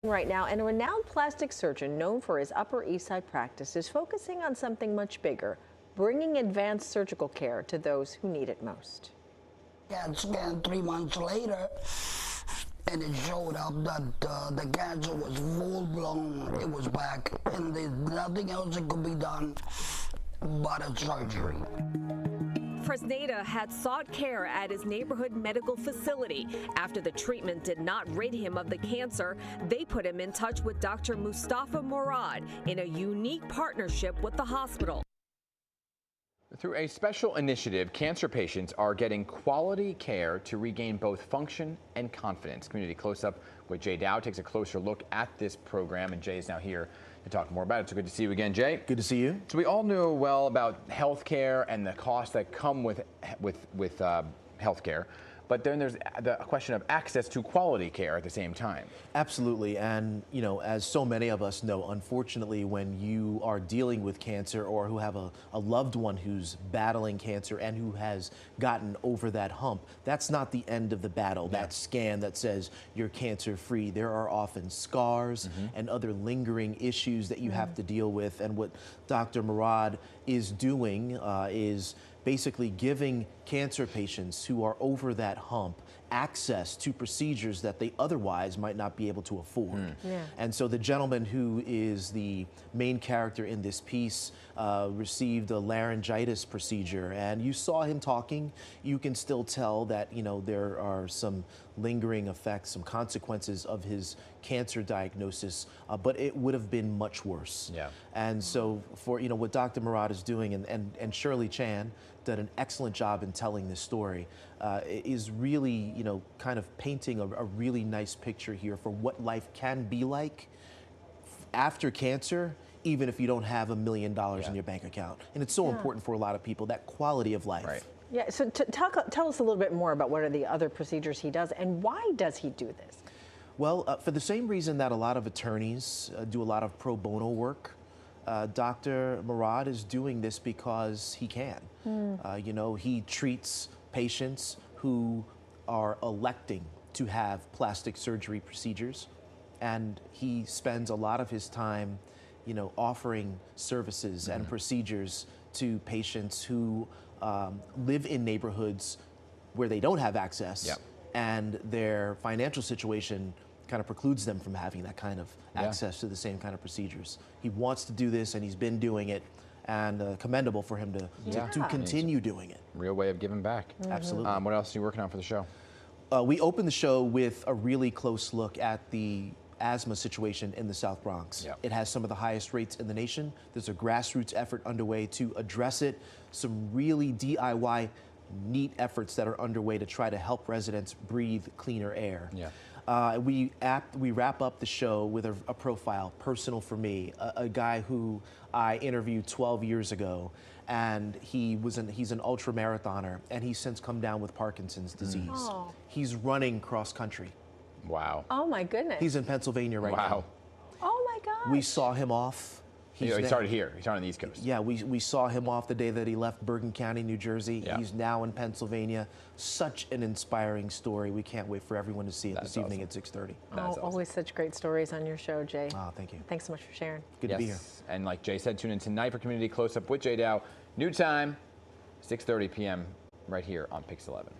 Right now, and a renowned plastic surgeon known for his Upper East Side practice is focusing on something much bigger, bringing advanced surgical care to those who need it most. Got scanned 3 months later, and it showed up that the cancer was full blown. It was back, and there's nothing else that could be done but a surgery. Fresneda had sought care at his neighborhood medical facility. After the treatment did not rid him of the cancer, they put him in touch with Dr. Mustafa Murad in a unique partnership with the hospital. Through a special initiative, cancer patients are getting quality care to regain both function and confidence. Community Close-Up with Jay Dow takes a closer look at this program, and Jay is now here to talk more about it. So good to see you again, Jay. Good to see you. So we all know well about health care and the costs that come with health care. But then there's the question of access to quality care at the same time. Absolutely. And, you know, as so many of us know, unfortunately, when you are dealing with cancer or who have a loved one who's battling cancer and who has gotten over that hump, that's not the end of the battle. Yeah. That scan that says you're cancer free. There are often scars and other lingering issues that you have to deal with. And what Dr. Murad is doing is basically giving cancer patients who are over that hump access to procedures that they otherwise might not be able to afford. And so the gentleman who is the main character in this piece received a laryngitis procedure, and you saw him talking. You can still tell that, you know, there are some lingering effects, some consequences of his cancer diagnosis, but it would have been much worse. And so for, you know, what Dr. Murad is doing, and Shirley Chan did an excellent job in telling this story, is really, you know, kind of painting a really nice picture here for what life can be like after cancer, even if you don't have $1 million in your bank account. And it's so important for a lot of people, that quality of life. Right. Yeah, so tell us a little bit more about what are the other procedures he does and why does he do this? Well, for the same reason that a lot of attorneys do a lot of pro bono work, Dr. Murad is doing this because he can. You know, he treats patients who are electing to have plastic surgery procedures, and he spends a lot of his time, you know, offering services and procedures to patients who live in neighborhoods where they don't have access, and their financial situation kind of precludes them from having that kind of access to the same kind of procedures. He wants to do this, and he's been doing it, and commendable for him to continue doing it. Real way of giving back. Absolutely. What else are you working on for the show? We opened the show with a really close look at the asthma situation in the South Bronx. It has some of the highest rates in the nation. There's a grassroots effort underway to address it. Some really DIY neat efforts that are underway to try to help residents breathe cleaner air. We wrap up the show with a profile, personal for me, a guy who I interviewed 12 years ago, and he's an ultra marathoner, and he's since come down with Parkinson's disease. He's running cross country. Wow. Oh my goodness. He's in Pennsylvania right now. Oh my gosh. We saw him off. He started here. He started on the East Coast. Yeah, we saw him off the day that he left Bergen County, New Jersey. He's now in Pennsylvania. Such an inspiring story. We can't wait for everyone to see it this evening at 6:30. Always such great stories on your show, Jay. Oh, thank you. Thanks so much for sharing. Good to be here. And like Jay said, tune in tonight for Community Close-Up with Jay Dow. New time, 6:30 p.m. right here on Pix 11.